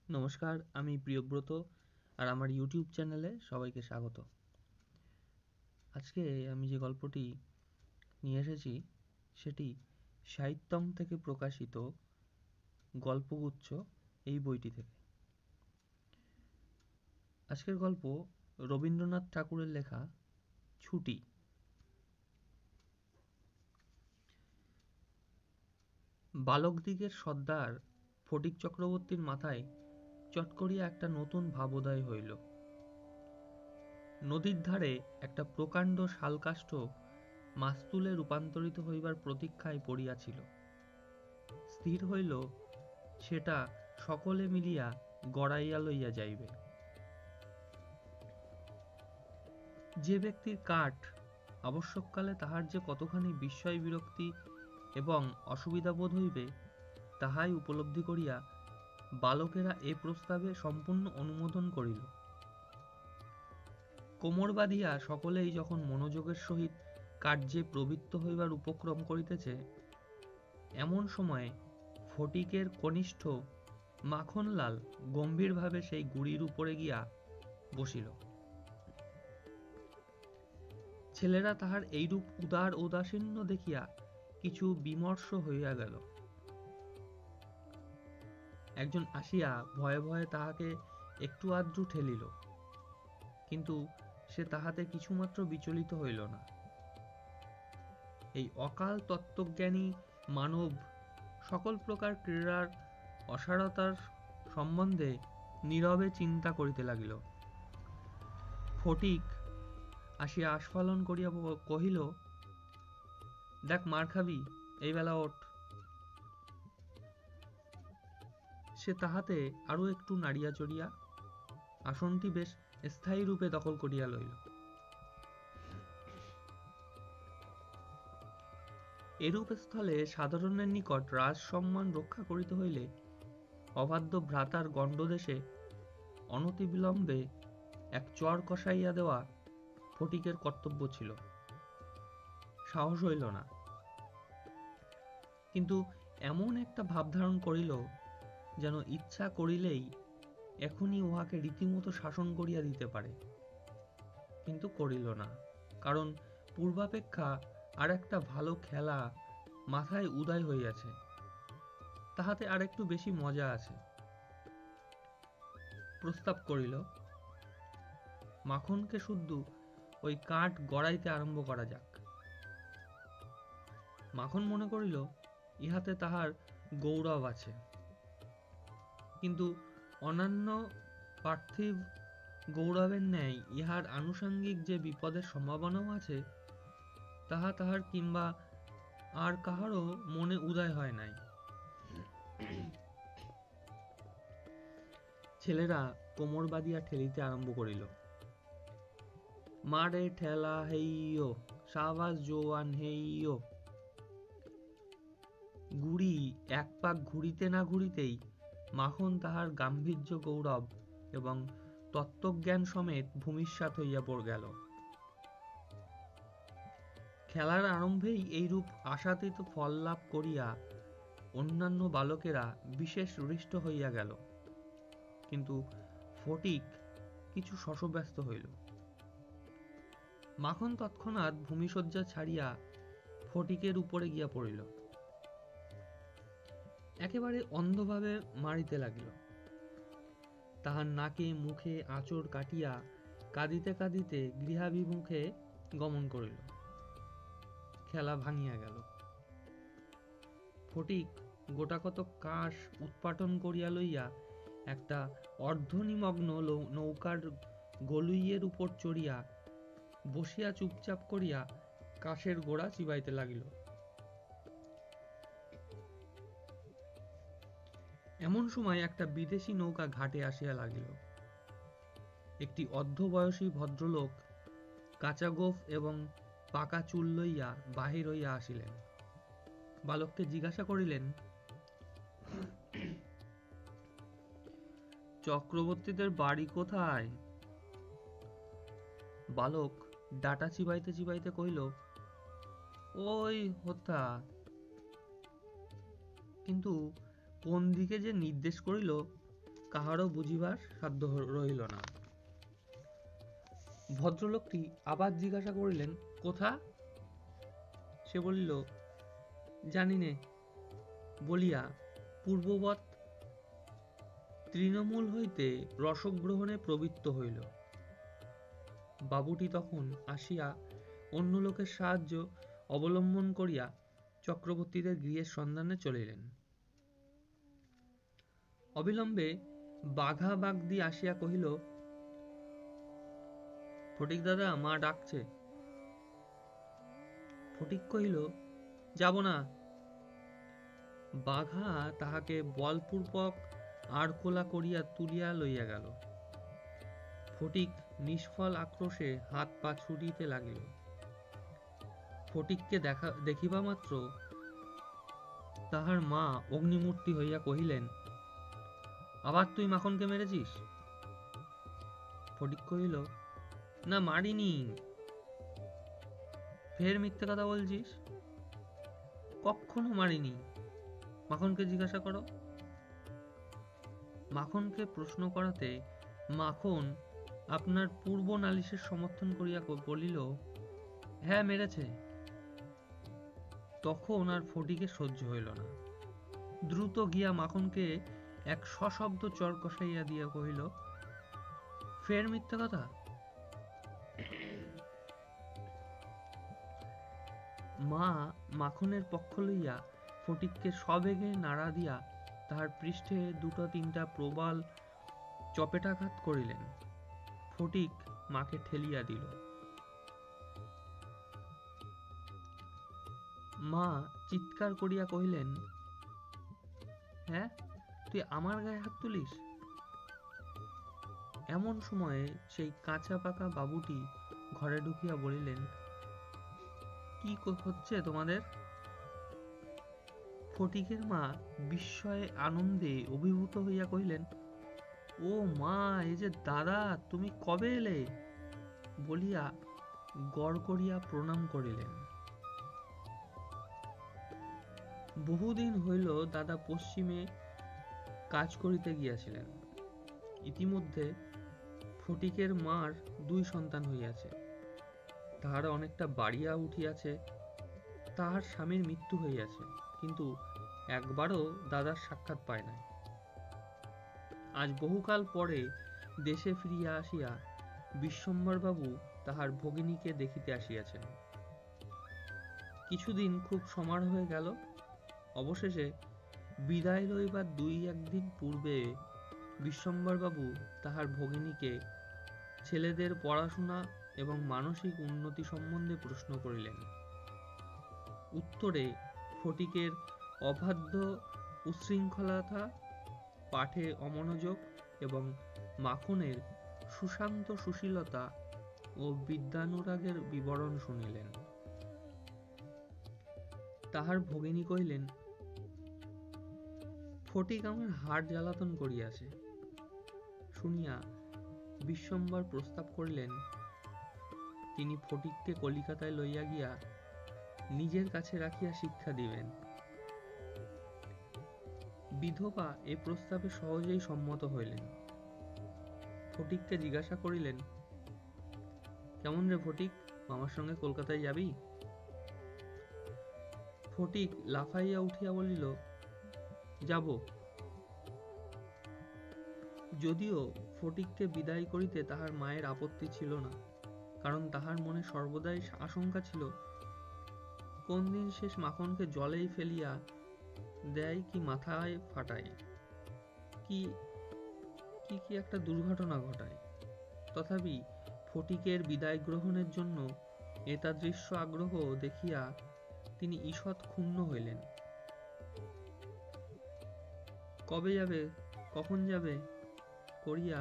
নমস্কার, আমি প্রিয়ব্রত আর আমার ইউটিউব চ্যানেলে সবাইকে স্বাগত। আজকে আমি যে গল্পটি নিয়ে এসেছি সেটি সাহিত্যম থেকে প্রকাশিত গল্পগুচ্ছ এই বইটি থেকে। আজকের গল্প রবীন্দ্রনাথ ঠাকুরের লেখা ছুটি। বালকদিগের সর্দার ফটিক চক্রবর্তীর মাথায় চট করিয়া একটা নতুন ভাবোদয় হইল। নদীর ধারে একটা প্রকাণ্ড শালকাষ্ঠ মাস্তুলে রূপান্তরিত হইবার প্রতীক্ষায় পড়িয়াছিল। স্থির হইল সেটা সকলে মিলিয়া গড়াইয়া লইয়া যাইবে। যে ব্যক্তির কাঠ আবশ্যককালে তাহার যে কতখানি বিস্ময় বিরক্তি এবং অসুবিধা বোধ হইবে তাহাই উপলব্ধি করিয়া বালকেরা এ প্রস্তাবে সম্পূর্ণ অনুমোদন করিল। কোমর বাঁধিয়া সকলেই যখন মনোযোগের সহিত কার্যে প্রবৃত্ত হইবার উপক্রম করিতেছে, এমন সময়ে ফটিকের কনিষ্ঠ মাখনলাল গম্ভীরভাবে সেই গুড়ির উপরে গিয়া বসিল। ছেলেরা তাহার এইরূপ উদার উদাসীন্য দেখিয়া কিছু বিমর্ষ হইয়া গেল। একজন আসিয়া ভয়ে ভয়ে তাহাকে একটু আধটু ঠেলিল, কিন্তু সে তাহাতে কিছুমাত্র বিচলিত হইল না। এই অকাল তত্ত্বজ্ঞানী মানব সকল প্রকার ক্রীড়ার অসারতার সম্বন্ধে নীরবে চিন্তা করিতে লাগিল। ফটিক আসিয়া আস্ফালন করিয়া কহিল, দেখ মার খাবি, এই বেলা ওঠ। সে তাহাতে আরো একটু নাড়িয়া চড়িয়া আসনটি বেশ স্থায়ী রূপে দখল করিয়া লইল। এরূপ স্থলে সাধারণের নিকট রাজ সম্মান রক্ষা করিতে হইলে অবাধ্য ভ্রাতার গণ্ডদেশে অনতিবিলম্বে এক চর কষাইয়া দেওয়া ফটিকের কর্তব্য ছিল। সাহস হইল না, কিন্তু এমন একটা ভাব ধারণ করিল যেন ইচ্ছা করিলেই এখনই উহাকে রীতিমতো শাসন করিয়া দিতে পারে। কিন্তু করিল না, কারণ পূর্বাপেক্ষা আর একটা ভালো খেলা মাথায় উদয় হইয়াছে, তাহাতে আর একটু বেশি মজা আছে। প্রস্তাব করিল, মাখনকে শুদ্ধ ওই কাঠ গড়াইতে আরম্ভ করা যাক। মাখন মনে করিল ইহাতে তাহার গৌরব আছে, কিন্তু অন্যান্য পার্থিব গৌরবের ন্যায় ইহার আনুষঙ্গিক যে বিপদের সম্ভাবনাও আছে তাহা তাহার কিংবা আর কাহারও মনে উদয় হয় নাই। ছেলেরা কোমর বাঁধিয়া ঠেলিতে আরম্ভ করিল। মারে ঠেলা হেইয়ো, সাবাস জোয়ান হেইয়ো। গুড়ি এক পাক ঘুরিতে না ঘুরিতেই মাখন তাহার গাম্ভীর্য গৌরব এবং তত্ত্বজ্ঞান সমেত ভূমিসাৎ হইয়া গেল। খেলার আরম্ভেই এইরূপ আশাতীত ফল লাভ করিয়া অন্যান্য বালকেরা বিশেষ হৃষ্ট হইয়া গেল, কিন্তু ফটিক কিছু শশব্যস্ত হইল। মাখন তৎক্ষণাৎ ভূমিশয্যা ছাড়িয়া ফটিকের উপরে গিয়া পড়িল, একেবারে অন্ধভাবে মারিতে লাগিল। তাহার নাকে মুখে আঁচড় কাটিয়া কাঁদিতে কাঁদিতে গৃহাভিমুখে গমন করিল। খেলা ভাঙিয়া গেল। ফটিক গোটাকতক কাঠ উৎপাটন করিয়া লইয়া একটা অর্ধনিমগ্ন নৌকার গলুইয়ের উপর চড়িয়া বসিয়া চুপচাপ করিয়া কাঠের গোড়া চিবাইতে লাগিল। এমন সময় একটা বিদেশি নৌকা ঘাটে আসিয়া লাগিল। একটি অর্ধবয়সী ভদ্রলোক কাঁচা গোঁফ এবং পাকা চুল লইয়া বাহির হইয়া আসিলেন। বালককে জিজ্ঞাসা করিলেন, চক্রবর্তীদের বাড়ি কোথায়? বালক ডাটা চিবাইতে চিবাইতে কহিল, ওই হোথা। কিন্তু কোন দিকে যে নির্দেশ করিল কাহারও বুঝিবার সাধ্য রহিল না। ভদ্রলোকটি আবার জিজ্ঞাসা করিলেন, কোথা? সে বলিল, জানি নে, বলিয়া পূর্ববৎ তৃণমূল হইতে রসগ্রহণে প্রবৃত্ত হইল। বাবুটি তখন আসিয়া অন্য লোকের সাহায্য অবলম্বন করিয়া চক্রবর্তীদের গৃহের সন্ধানে চলিলেন। অবিলম্বে বাঘা বাগদি আসিয়া কহিল, ফটিক দাদা, মা ডাকছে। ফটিক কহিল, যাব না। বাঘা তাহাকে বলপূর্বক আড়কোলা করিয়া তুলিয়া লইয়া গেল। ফটিক নিষ্ফল আক্রোশে হাত পা ছুটিতে লাগিল। ফটিককে দেখিবা মাত্র তাহার মা অগ্নিমূর্তি হইয়া কহিলেন, আবার তুই মাখনকে মেরেছিস? ফটিক কহিল, না, মারিনি। ফের মিথ্যে কথা বলছিস? কখনো মারিনি। মাখনকে জিজ্ঞাসা করো। মাখনকে প্রশ্ন করাতে মাখন আপনার পূর্ব নালিশের সমর্থন করিয়া বলিল, হ্যাঁ, মেরেছে। তখন আর ফটিকের সহ্য হইল না। দ্রুত গিয়া মাখনকে এক সশব্দ চর কষাইয়া দিয়া কহিল, ফের মিথ্যে কথা? মা মাখনের পক্ষ লইয়া ফটিককে সবেগে নাড়া দিয়া তাহার পৃষ্ঠে দুটো তিনটা প্রবল চপেটাঘাত করিলেন। ফটিক মাকে ঠেলিয়া দিল। মা চিৎকার করিয়া কহিলেন, হ্যাঁ, তুই আমার গায়ে হাত তুলিস? এমন সময়ে সেই কাঁচা পাকা বাবুটি ঘরে ঢুকিয়া বলিলেন, কি হচ্ছে তোমাদের? ফটিকের মা বিস্ময়ে আনন্দে অভিভূত হইয়া কহিলেন, ও মা, এই যে দাদা, তুমি কবে এলে? বলিয়া গড় করিয়া প্রণাম করিলেন। বহুদিন হইল দাদা পশ্চিমে কাজ করিতে গিয়াছিলেন। ইতিমধ্যে ফটিকের মার 2 সন্তান হইয়াছে, তাহারা অনেকটা বাড়িয়া উঠিয়াছে। তাহার স্বামীর মৃত্যু হইয়াছে, কিন্তু একবারও দাদার সাক্ষাৎ পায় নাই। আজ বহুকাল পরে দেশে ফিরিয়া আসিয়া বিশ্বম্বরবাবু তাহার ভগিনীকে দেখিতে আসিয়াছেন। কিছুদিন খুব সমারোহে গেল। অবশেষে বিদায় লইবার 2-1 দিন পূর্বে বিশ্বম্বরবাবু তাহার ভগিনীকে ছেলেদের পড়াশোনা এবং মানসিক উন্নতি সম্বন্ধে প্রশ্ন করিলেন। উত্তরে ফটিকের অবাধ্য উচ্ছৃঙ্খলতা, পাঠে অমনোযোগ এবং মাখনের সুশান্ত সুশীলতা ও বিদ্যানুরাগের বিবরণ শুনিলেন। তাহার ভগিনী কহিলেন, ফটিক আমার হাড় জ্বালাতন করিয়াছে। শুনিয়া বিশ্বম্বর প্রস্তাব করিলেন, তিনি ফটিককে কলিকাতায় লইয়া গিয়া নিজের কাছে রাখিয়া শিক্ষা দিবেন। বিধবা এ প্রস্তাবে সহজেই সম্মত হইলেন। ফটিককে জিজ্ঞাসা করিলেন, কেমন রে ফটিক, মামার সঙ্গে কলকাতায় যাবি? ফটিক লাফাইয়া উঠিয়া বলিল, যাব। যদিও ফটিককে বিদায় করিতে তাহার মায়ের আপত্তি ছিল না, কারণ তাহার মনে সর্বদাই আশঙ্কা ছিল, কোন দিন শেষ মাখনকে জলেই ফেলিয়া দেয় কি মাথায় ফাটায়, কি কি একটা দুর্ঘটনা ঘটায়। তথাপি ফটিকের বিদায় গ্রহণের জন্য এতাদৃশ আগ্রহ দেখিয়া তিনি ঈষৎ ক্ষুণ্ণ হইলেন। কবে যাবে, কখন যাবে করিয়া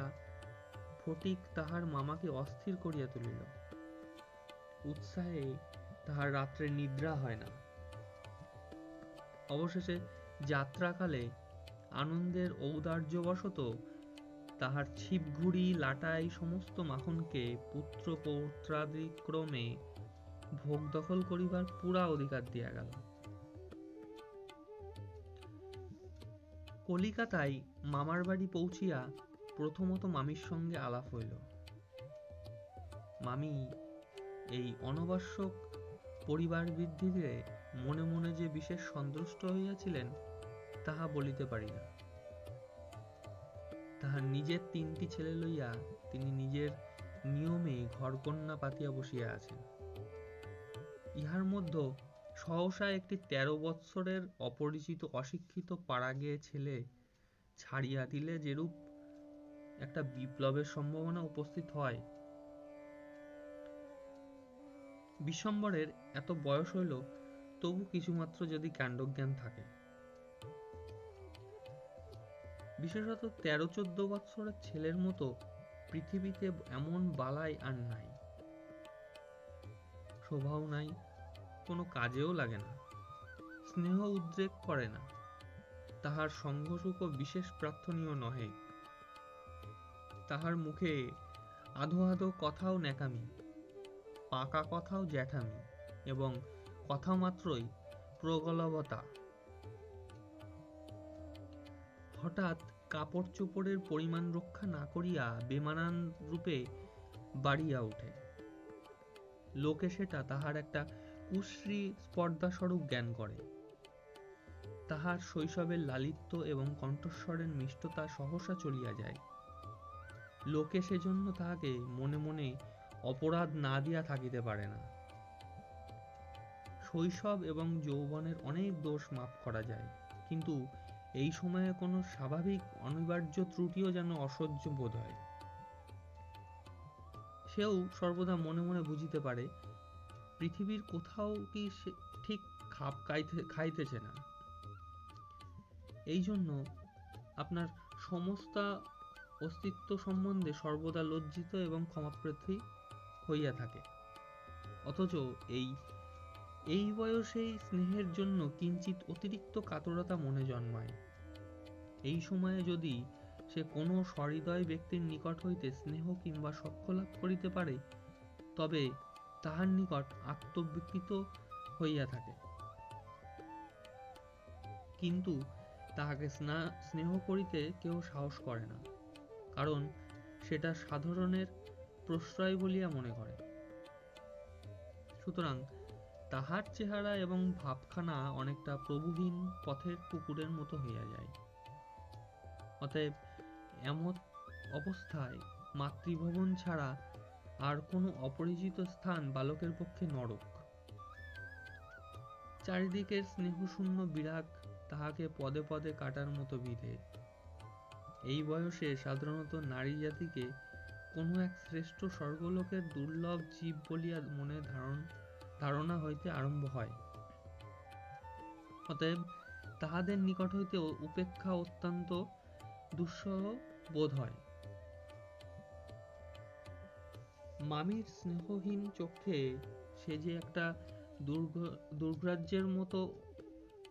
ফটিক তাহার মামাকে অস্থির করিয়া তুলিল। উৎসাহে তাহার রাত্রে নিদ্রা হয় না। অবশেষে যাত্রাকালে আনন্দের ঔদার্যবশত তাহার ছিপঘুড়ি লাটাই সমস্ত মাখনকে পুত্র পৌত্রাদিক্রমে ভোগ দখল করিবার পুরা অধিকার দিয়া গেল। কলিকাতায় মামার বাড়ি পৌঁছিয়া প্রথমত মামির সঙ্গে আলাপ হইল। মামি এই অনাবশ্যক পরিবার বৃদ্ধিতে মনে মনে যে বিশেষ সন্তুষ্ট হইয়াছিলেন তাহা বলিতে পারি না। তাহার নিজের 3টি ছেলে লইয়া তিনি নিজের নিয়মে ঘরকন্যা পাতিয়া বসিয়া আছেন। ইহার মধ্যে সহসা একটি 13 বৎসরের অপরিচিত অশিক্ষিত পাড়াগে ছেলে ছাড়িয়া দিলে যেরূপ একটা বিপ্লবের সম্ভাবনা উপস্থিত হয়, বিশ্বম্বরের এত বয়স হইল তবু কিছুমাত্র যদি কাণ্ডজ্ঞান থাকে। বিশেষত 13-14 বৎসরের ছেলের মতো পৃথিবীতে এমন বালাই আর নাই। শোভাও নাই, কোনো কাজেও লাগে না, স্নেহ উদ্রেক করে না, তাহার সঙ্গসুখ বিশেষ প্রার্থনীয় নহে। তাহার মুখে আধো আধো কথাও ন্যাকামি, পাকা কথাও জ্যাঠামি, এবং কথা মাত্রই প্রগলভতা। হঠাৎ কাপড় চোপড়ের পরিমাণ রক্ষা না করিয়া বেমানান রূপে বাড়িয়া ওঠে। লোকে সেটা তাহার একটা কুশ্রী স্পর্ধাস্বরূপ জ্ঞান করে। তাহার শৈশবের লালিত্য এবং কণ্ঠস্বরের মিষ্টতা সহসা চলিয়া যায়। লোকে সেজন্য তাহাকে মনে মনে অপরাধ না দিয়া থাকিতে পারে না। শৈশব এবং যৌবনের অনেক দোষ মাপ করা যায়, কিন্তু এই সময়ে কোনো স্বাভাবিক অনিবার্য ত্রুটিও যেন অসহ্য বোধ হয়। সেও সর্বদা মনে মনে বুঝিতে পারে পৃথিবীর কোথাও কি সে ঠিক খাপ খাইতেছে না। এই জন্য আপনার সমস্ত অস্তিত্ব সম্বন্ধে সর্বদা লজ্জিত এবং ক্ষমাপ্রার্থী হইয়া থাকে। অথচ এই বয়সেই স্নেহের জন্য কিঞ্চিত অতিরিক্ত কাতরতা মনে জন্মায়। এই সময়ে যদি সে কোনো সহৃদয় ব্যক্তির নিকট হইতে স্নেহ কিংবা সখ্য লাভ করিতে পারে, তবে তাহার নিকট আত্মবিকৃত হইয়া থাকে। কিন্তু তাহাকে স্নেহ করিতে কেউ সাহস করে না, কারণ সেটা সাধারণের প্রশ্রয় বলিয়া মনে করে। সুতরাং তাহার চেহারা এবং ভাবখানা অনেকটা প্রভুহীন পথের কুকুরের মতো হইয়া যায়। অতএব এমত অবস্থায় মাতৃভবন ছাড়া আর কোনো অপরিচিত স্থান বালকের পক্ষে নরক। চারিদিকের স্নেহশূন্য বিরাগ তাহাকে পদে পদে কাটার মতো বিধে। এই বয়সে সাধারণত নারী জাতিকে কোনো এক শ্রেষ্ঠ স্বর্গলোকের দুর্লভ জীব বলিয়া মনে ধারণা হইতে আরম্ভ হয়। অতএব তাহাদের নিকট হইতে উপেক্ষা অত্যন্ত দুঃসহ বোধ হয়। মামির স্নেহহীন চক্ষে সে যে একটা দুর্গ্রাহ্যের মতো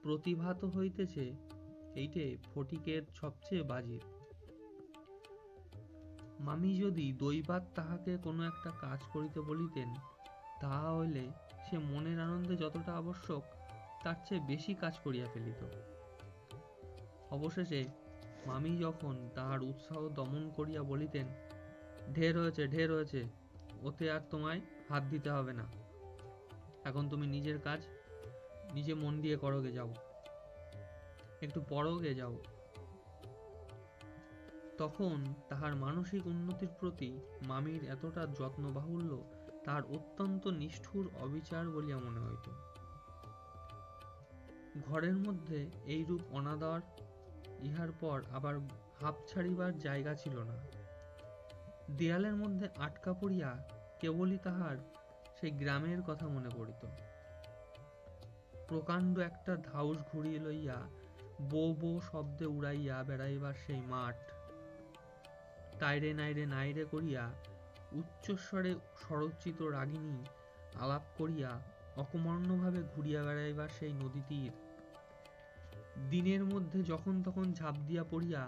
প্রতিভাত হইতেছে, এইটে ফটিকের সবচেয়ে বাজির। মামি যদি দৈবাৎ তাহাকে কোনো একটা কাজ করিতে বলিতেন, তাহা হইলে সে মনের আনন্দে যতটা আবশ্যক তার চেয়ে বেশি কাজ করিয়া ফেলিত। অবশেষে মামি যখন তাহার উৎসাহ দমন করিয়া বলিতেন, ঢের হয়েছে, ওতে আর তোমায় হাত দিতে হবে না, এখন তুমি নিজের কাজ নিজে মন দিয়ে করোগে, যাও একটু পড়োগে, যাও, তখন তাহার মানসিক উন্নতির প্রতি মামির এতটা যত্ন বাহুল্য তার অত্যন্ত নিষ্ঠুর অবিচার বলিয়া মনে হইত। ঘরের মধ্যে এইরূপ অনাদর ইহার পর আবার হাঁপ ছাড়িবার জায়গা ছিল না। দেয়ালের মধ্যে আটকা পড়িয়া কেবলই তাহার সেই গ্রামের কথা মনে পড়িত। প্রকাণ্ড একটা ধাউস ঘুড়ি লইয়া বো বো শব্দে উড়াইয়া বেড়াইবার সেই মাঠ, তাইরে নাইরে নাইরে করিয়া উচ্চস্বরে স্বরচিত রাগিনী আলাপ করিয়া অকর্মণ্যভাবে ঘুরিয়া বেড়াইবার সেই নদী তীর, দিনের মধ্যে যখন তখন ঝাঁপ দিয়া পড়িয়া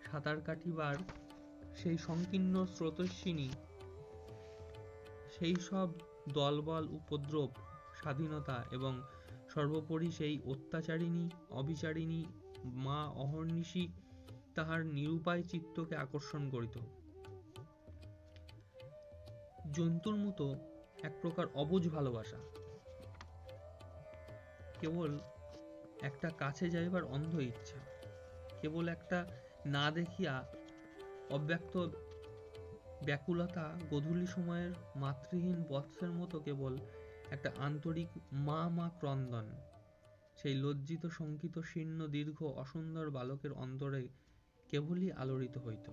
সাঁতার কাটিবার সেই সংকীর্ণ স্রোতস্বিনী, সেই সব দলবল উপদ্রব, স্বাধীনতা এবং সর্বোপরি সেই অত্যাচারিণী অবিচারিণী মা অহর্নিশি তাহার নিরুপায় চিত্তকে আকর্ষণ করিত। জন্তুর মতো এক প্রকার অবুঝ ভালোবাসা, কেবল একটা কাছে যাইবার অন্ধ ইচ্ছা, কেবল একটা না দেখিয়া অব্যক্ত ব্যাকুলতা, গোধূলি সময়ের মাতৃহীন বৎসের মতো কেবল একটা আন্তরিক মা মা ক্রন্দন, সেই লজ্জিত শঙ্কিত শীর্ণ দীর্ঘ অসুন্দর বালকের অন্তরে কেবলই আলোড়িত হইত।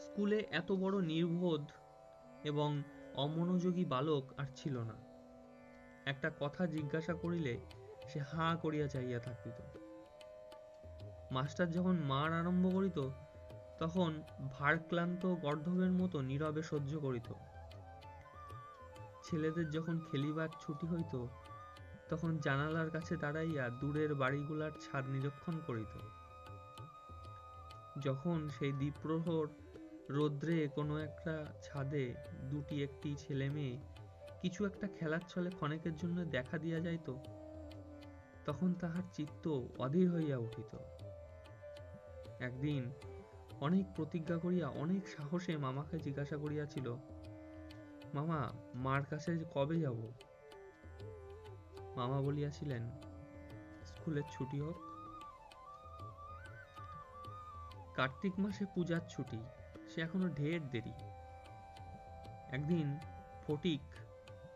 স্কুলে এত বড় নির্বোধ এবং অমনোযোগী বালক আর ছিল না। একটা কথা জিজ্ঞাসা করিলে সে হাঁ করিয়া চাহিয়া থাকিত। মাস্টার যখন মার আরম্ভ করিত তখন ভারক্লান্ত গর্দভের মতো নীরবে সহ্য করিত। ছেলেদের যখন খেলিবার ছুটি হইত তখন জানালার কাছে দাঁড়াইয়া দূরের বাড়িগুলার ছাদ নিরীক্ষণ করিত। যখন সেই দ্বিপ্রহর রৌদ্রে কোনো একটা ছাদে দুটি একটি ছেলে মেয়ে কিছু একটা খেলার ছলে ক্ষণেকের জন্য দেখা দিয়া যাইত, তখন তাহার চিত্ত অধীর হইয়া উঠিত। একদিন অনেক প্রতিজ্ঞা করিয়া অনেক সাহসে মামাকে জিজ্ঞাসা করিয়াছিল, মামা, মার কাছে কবে যাব? মামা বলিয়াছিলেন, স্কুলের ছুটি হোক। কার্তিক মাসে পূজার ছুটি, সে এখনো ঢের দেরি। একদিন ফটিক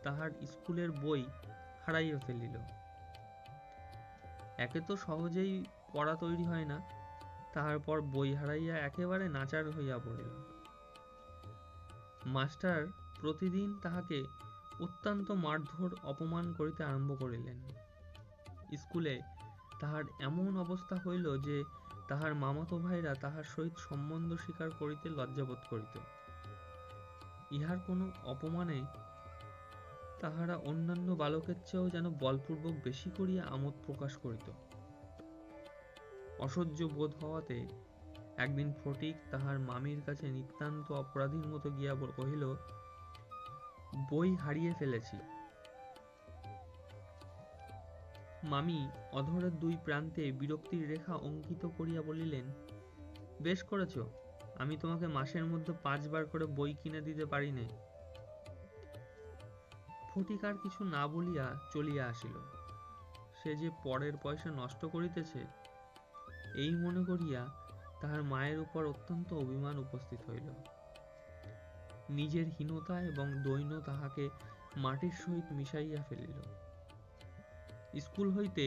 তাহার স্কুলের বই হারাইয়া ফেলিল। একে তো সহজেই পড়া তৈরি হয় না, তাহার পর বই হারাইয়া একেবারে নাচার হইয়া পড়িল। মাস্টার প্রতিদিন তাহাকে অত্যন্ত মারধর অপমান করিতে আরম্ভ করিলেন। স্কুলে তাহার এমন অবস্থা হইল যে তাহার মামাতো ভাইরা তাহার সহিত সম্বন্ধ স্বীকার করিতে লজ্জাবোধ করিত। ইহার কোনো অপমানে তাহারা অন্যান্য বালকের চেয়েও যেন বলপূর্বক বেশি করিয়া আমোদ প্রকাশ করিত। অসহ্য বোধ হওয়াতে একদিন ফটিক তাহার মামির কাছে নিতান্ত অপরাধীর মতো গিয়া কহিল, বই হারিয়ে ফেলেছি। মামি অধরের দুই প্রান্তে বিরক্তির রেখা অঙ্কিত করিয়া বলিলেন, বেশ করেছ, আমি তোমাকে মাসের মধ্যে 5 বার করে বই কিনে দিতে পারি নে। ফটিক আর কিছু না বলিয়া চলিয়া আসিল। সে যে পরের পয়সা নষ্ট করিতেছে এই মনে করিয়া তাহার মায়ের উপর অত্যন্ত অভিমান উপস্থিত হইল। নিজের হীনতা এবং দৈন্য তাহাকে মাটির সহিত মিশাইয়া ফেলিল। স্কুল হইতে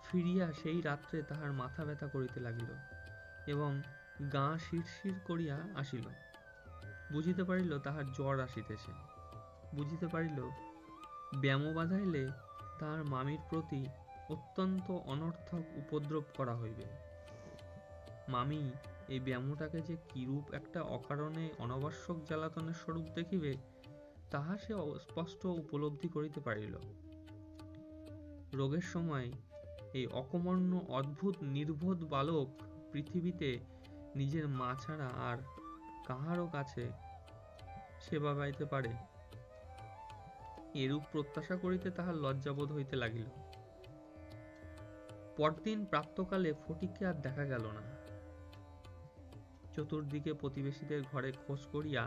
ফিরিয়া সেই রাত্রে তাহার মাথা ব্যথা করিতে লাগিল এবং গা শিরশির করিয়া আসিল। বুঝিতে পারিল তাহার জ্বর আসিতেছে। বুঝিতে পারিল ব্যামো বাঁধাইলে তাহার মামির প্রতি অত্যন্ত অনর্থক উপদ্রব করা হইবে। মামি এই ব্যামোটাকে যে কিরূপ একটা অকারণে অনাবশ্যক জ্বালাতনের স্বরূপ দেখিবে তাহা সে স্পষ্ট উপলব্ধি করিতে পারিল। রোগের সময় এই অকর্মণ্য অদ্ভুত নির্বোধ বালক পৃথিবীতে নিজের মা ছাড়া আর কাহারও কাছে সেবা পাইতে পারে, এরূপ প্রত্যাশা করিতে তাহার লজ্জাবোধ হইতে লাগিল। পরদিন প্রাতঃকালে ফটিককে আর দেখা গেল না। চতুর্দিকে প্রতিবেশীদের ঘরে খোঁজ করিয়া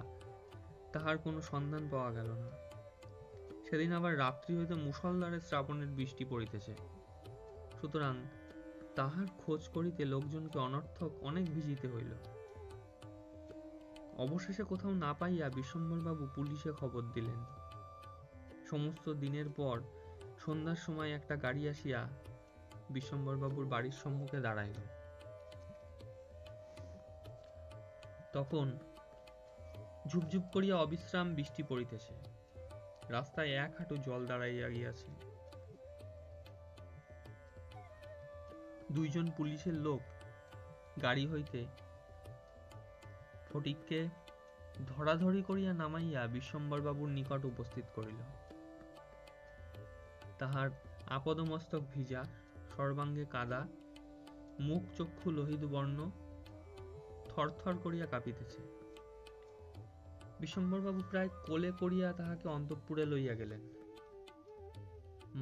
তাহার কোনো সন্ধান পাওয়া গেল না। সেদিন আবার রাত্রি হইতে মুষলধারে শ্রাবণের বৃষ্টি পড়িতেছে, সুতরাং তাহার খোঁজ করিতে লোকজনকে অনর্থক অনেক ভিজিতে হইল। অবশেষে কোথাও না পাইয়া বিশ্বম্বরবাবু পুলিশে খবর দিলেন। সমস্ত দিনের পর সন্ধ্যার সময় একটা গাড়ি আসিয়া বিশ্বম্বরবাবুর বাড়ির সম্মুখে দাঁড়াইল। তখন ঝুপঝুপ করিয়া অবিশ্রাম বৃষ্টি পড়িতেছে। রাস্তায় 1 হাঁটু জল দাঁড়াইয়া গিয়াছে। 2 জন পুলিশের লোক গাড়ি হইতে ফটিককে ধরাধরি করিয়া নামাইয়া বিশ্বম্বরবাবুর নিকট উপস্থিত করিল। তাহার আপদমস্তক ভিজা, সর্বাঙ্গে কাদা, মুখ চক্ষু লোহিত বর্ণ, থরথর করিয়া কাঁপিতেছে। বিশ্বম্বরবাবু প্রায় কোলে করিয়া তাহাকে অন্তঃপুরে লইয়া গেলেন।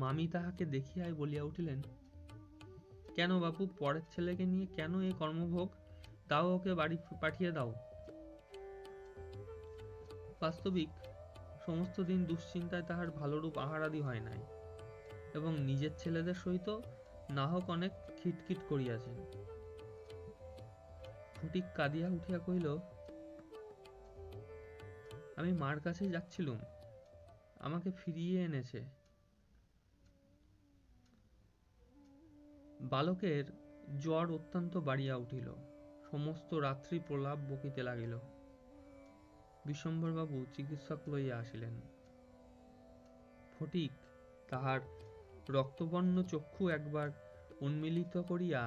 মামি তাহাকে দেখিয়াই বলিয়া উঠিলেন, কেন বাপু, পরের ছেলেকে নিয়ে কেন এই কর্মভোগ? দাও, ওকে বাড়ি পাঠিয়ে দাও। বাস্তবিক সমস্ত দিন দুশ্চিন্তায় তাহার ভালো রূপ আহারাদি হয় নাই, এবং নিজের ছেলেদের সহিত নাহক অনেক খিটখিট করিয়াছেন। ফটিক কাঁদিয়া উঠিয়া কহিল, আমি মার কাছে যাচ্ছিলুম, আমাকে ফিরিয়ে এনেছে। বালকের জ্বর অত্যন্ত বাড়িয়া উঠিল, সমস্ত রাত্রি প্রলাপ বকিতে লাগিল। বিশ্বম্ভরবাবু চিকিৎসক লইয়া আসিলেন। ফটিক তাহার রক্তবর্ণ চক্ষু একবার উন্মীলিত করিয়া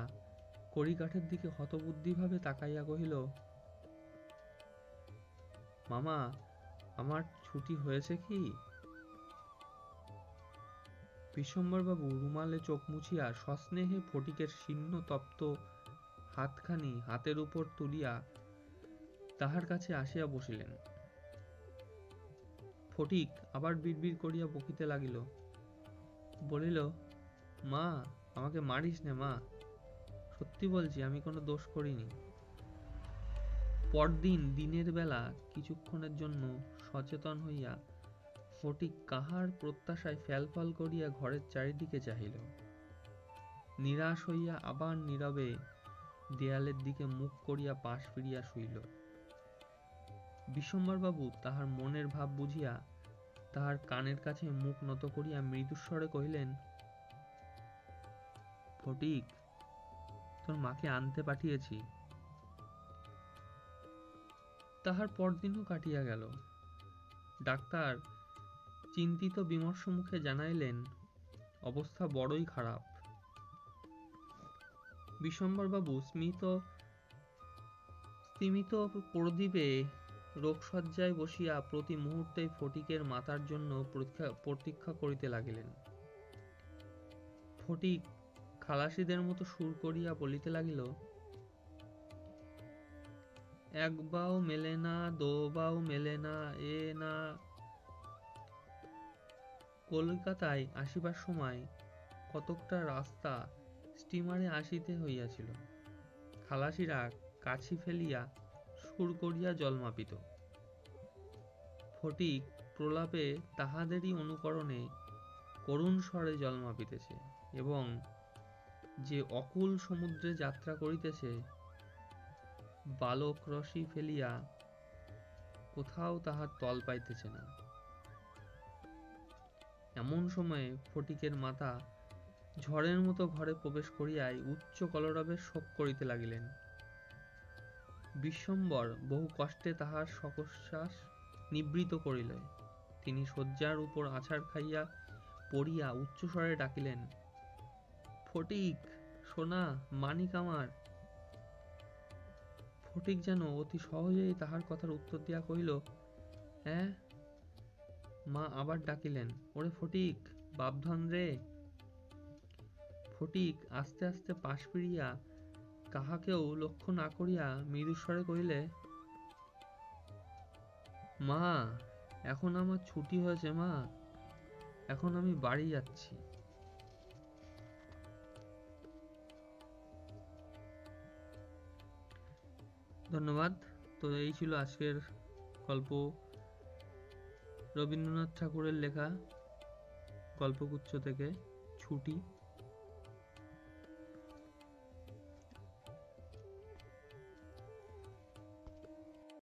কড়িকাঠের দিকে হতবুদ্ধিভাবে তাকাইয়া কহিল, মামা, আমার ছুটি হয়েছে কি? বিশ্বম্ভরবাবু রুমালে চোখ মুছিয়া সস্নেহে ফটিকের শীর্ণ তপ্ত হাতখানি হাতের উপর তুলিয়া তাহার কাছে আসিয়া বসিলেন। ফটিক আবার বিড়বিড় করিয়া বকিতে লাগিল, বলিল, মা, আমাকে মারিস নে মা, সত্যি বলছি আমি কোনো দোষ করিনি। পরদিন দিনের বেলা কিছুক্ষণের জন্য সচেতন হইয়া ফটিক কাহার প্রত্যাশায় ফ্যালফাল করিয়া ঘরের চারিদিকে চাহিল। নিরাশ হইয়া আবার নীরবে দেয়ালের দিকে মুখ করিয়া পাশ ফিরিয়া শুইল। বিশ্বম্ভরবাবু তাহার মনের ভাব বুঝিয়া তাহার কানের কাছে মুখ নত করিয়া মৃদুস্বরে কহিলেন, ফটিক, তোর মাকে আনতে পাঠিয়েছি। তাহার পরদিনও কাটিয়া গেল। ডাক্তার চিন্তিত বিমর্ষ মুখে জানাইলেন, অবস্থা বড়ই খারাপ। বিশ্বম্ভরবাবু স্তিমিত প্রদীপে রোগশয্যায় বসিয়া প্রতি মুহূর্তে ফটিকের মাতার জন্য প্রতীক্ষা করিতে লাগিলেন। ফটিক খালাসিদের মতো সুর করিয়া বলিতে লাগিল, এক বাও মেলে না, দো বাও মেলে না, এ না। কলিকাতায় আসিবার সময় কতকটা রাস্তা স্টিমারে আসিতে হইয়াছিল। খালাসিরা কাছি ফেলিয়া সুর করিয়া জল মাপিত। ফটিক প্রলাপে তাহাদেরই অনুকরণে করুণ স্বরে জল মাপিতেছে, এবং যে অকুল সমুদ্রে যাত্রা করিতেছে, বালক রশি ফেলিয়া কোথাও তাহার তল পাইতেছে না। এমন সময়ে ফটিকের মাতা ঝড়ের মতো ঘরে প্রবেশ করিয়াই উচ্চ কলরবে শোক করিতে লাগিলেন। বিশ্বম্বর বহু কষ্টে তাহার শোকশ্বাস নিবৃত করিলেন। তিনি শয্যার উপর আছাড় খাইয়া পড়িয়া উচ্চস্বরে ডাকিলেন, ফটিক, সোনা, মানিক আমার। ফটিক যেন অতি সহজেই তাহার কথার উত্তর দিয়া কহিল, হ্যাঁ। মা আবার ডাকিলেন, ওরে ফটিক, বাপধন রে। ফটিক আস্তে আস্তে পাশ ফিরিয়া কাহাকেও লক্ষ্য না করিয়া মৃদুস্বরে কহিলে, মা, এখন আমার ছুটি হয়েছে মা, এখন আমি বাড়ি যাচ্ছি। ধন্যবাদ। তো এই ছিল আজকের গল্প, রবীন্দ্রনাথ ঠাকুরের লেখা গল্পগুচ্ছ থেকে ছুটি।